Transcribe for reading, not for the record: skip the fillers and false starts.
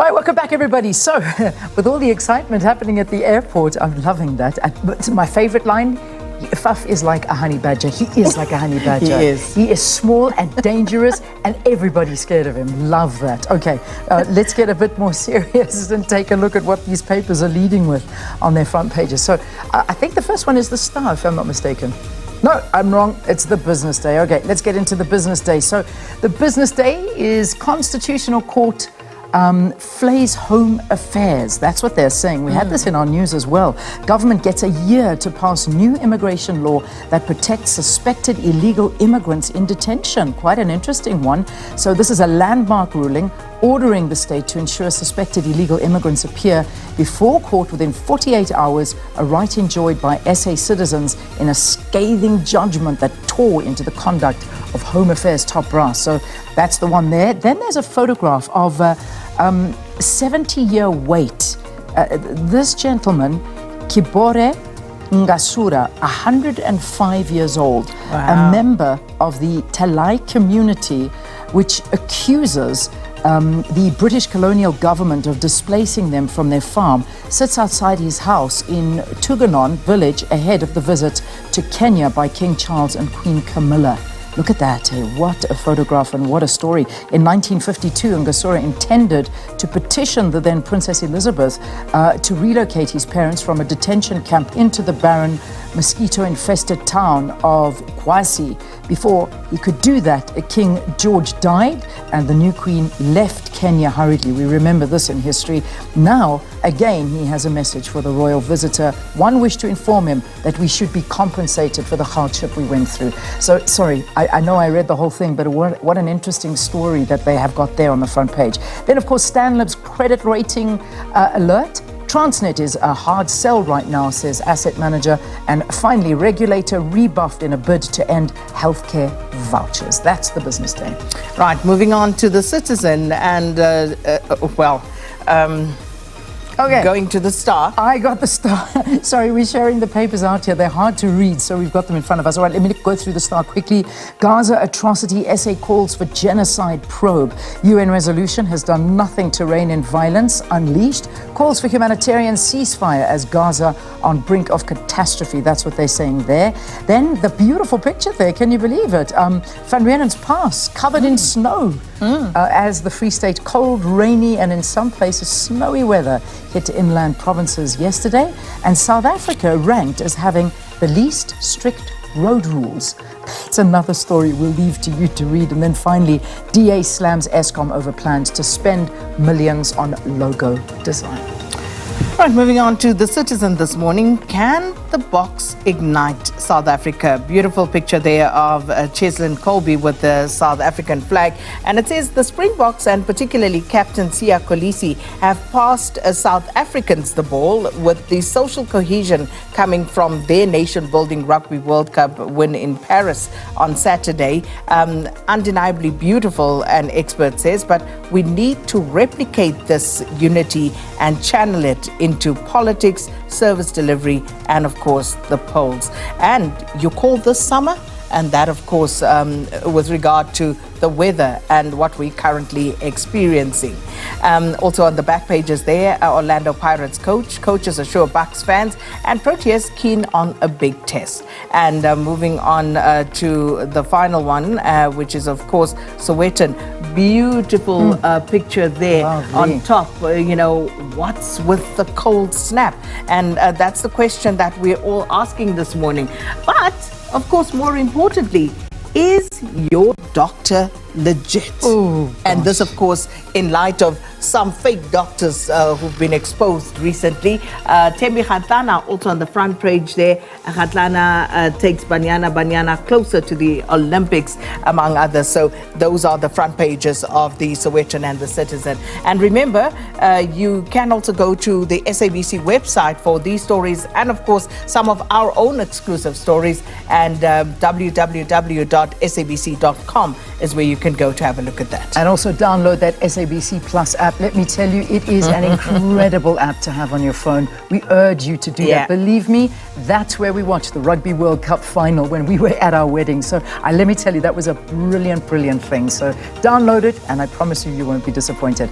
Right, welcome back, everybody. So, with all the excitement happening at the airport, I'm loving that. But my favorite line, Faf is like a honey badger. He is like a honey badger. He is. He is small and dangerous, and everybody's scared of him. Love that. Okay, let's get a bit more serious and take a look at what these papers are leading with on their front pages. So, I think the first one is the Star, if I'm not mistaken. No, I'm wrong. It's the Business Day. Okay, let's get into the Business Day. So, the Business Day is Constitutional Court flays home affairs. That's what they're saying. We had this in our news as well. Government gets a year to pass new immigration law that protects suspected illegal immigrants in detention. Quite an interesting one. So this is a landmark ruling ordering the state to ensure suspected illegal immigrants appear before court within 48 hours, a right enjoyed by SA citizens in a scathing judgment that tore into the conduct of Home Affairs top brass. So that's the one there. Then there's a photograph of 70-year wait. This gentleman, Kibore Ngasura, 105 years old, a member of the Talai community, which accuses the British colonial government of displacing them from their farm, sits outside his house in Tuganon village ahead of the visit to Kenya by King Charles and Queen Camilla. Look at that, hey, what a photograph and what a story. In 1952, Ngasura intended to petition the then Princess Elizabeth to relocate his parents from a detention camp into the barren, mosquito-infested town of Kwasi. Before he could do that, King George died and the new queen left Kenya hurriedly. We remember this in history. Now, again, he has a message for the royal visitor. One wish to inform him that we should be compensated for the hardship we went through. So, sorry, I know I read the whole thing, but what an interesting story that they have got there on the front page. Then, of course, Stanlib's credit rating alert. Transnet is a hard sell right now, says asset manager. And finally, regulator rebuffed in a bid to end healthcare vouchers. That's the Business Day. Right, moving on to the Citizen and, going to the Star. I got the Star. Sorry, we're sharing the papers out here. They're hard to read, so we've got them in front of us. All right, let me go through the Star quickly. Gaza atrocity, SA calls for genocide probe. UN resolution has done nothing to rein in violence unleashed. Calls for humanitarian ceasefire as Gaza on brink of catastrophe. That's what they're saying there. Then the beautiful picture there, can you believe it? Van Riemen's Pass covered in snow as the Free State cold, rainy, and in some places snowy weather hit inland provinces yesterday, and South Africa ranked as having the least strict road rules. It's another story we'll leave to you to read. And then finally, DA slams Eskom over plans to spend millions on logo design. Right, moving on to the Citizen this morning. Can the box ignite South Africa? Beautiful picture there of Cheslin Colby with the South African flag. And it says the Springboks and particularly Captain Siya Kolisi have passed South Africans the ball with the social cohesion coming from their nation-building Rugby World Cup win in Paris on Saturday. Undeniably beautiful, an expert says, but we need to replicate this unity and channel it into politics, service delivery, and of course the polls. And you call this summer? And that, of course, with regard to the weather and what we're currently experiencing. Also on the back pages there, Orlando Pirates coaches assure Bucks fans, and Proteas keen on a big test. And moving on to the final one, which is, of course, Sowetan. Beautiful picture there. Lovely. On top, what's with the cold snap? And that's the question that we're all asking this morning. But of course, more importantly, is your doctor legit? And this, of course, in light of some fake doctors who've been exposed recently. Thembi Kgatlana also on the front page there. Kgatlana takes Banyana closer to the Olympics, among others. So those are the front pages of the Sowetan and the Citizen. And remember, you can also go to the SABC website for these stories and, of course, some of our own exclusive stories. And www.sabc.com is where you can go to have a look at that. And also download that SABC Plus app. Let me tell you, it is an incredible app to have on your phone. We urge you to do that. Believe me, that's where we watched the Rugby World Cup final when we were at our wedding. So let me tell you, that was a brilliant, brilliant thing. So download it, and I promise you, you won't be disappointed.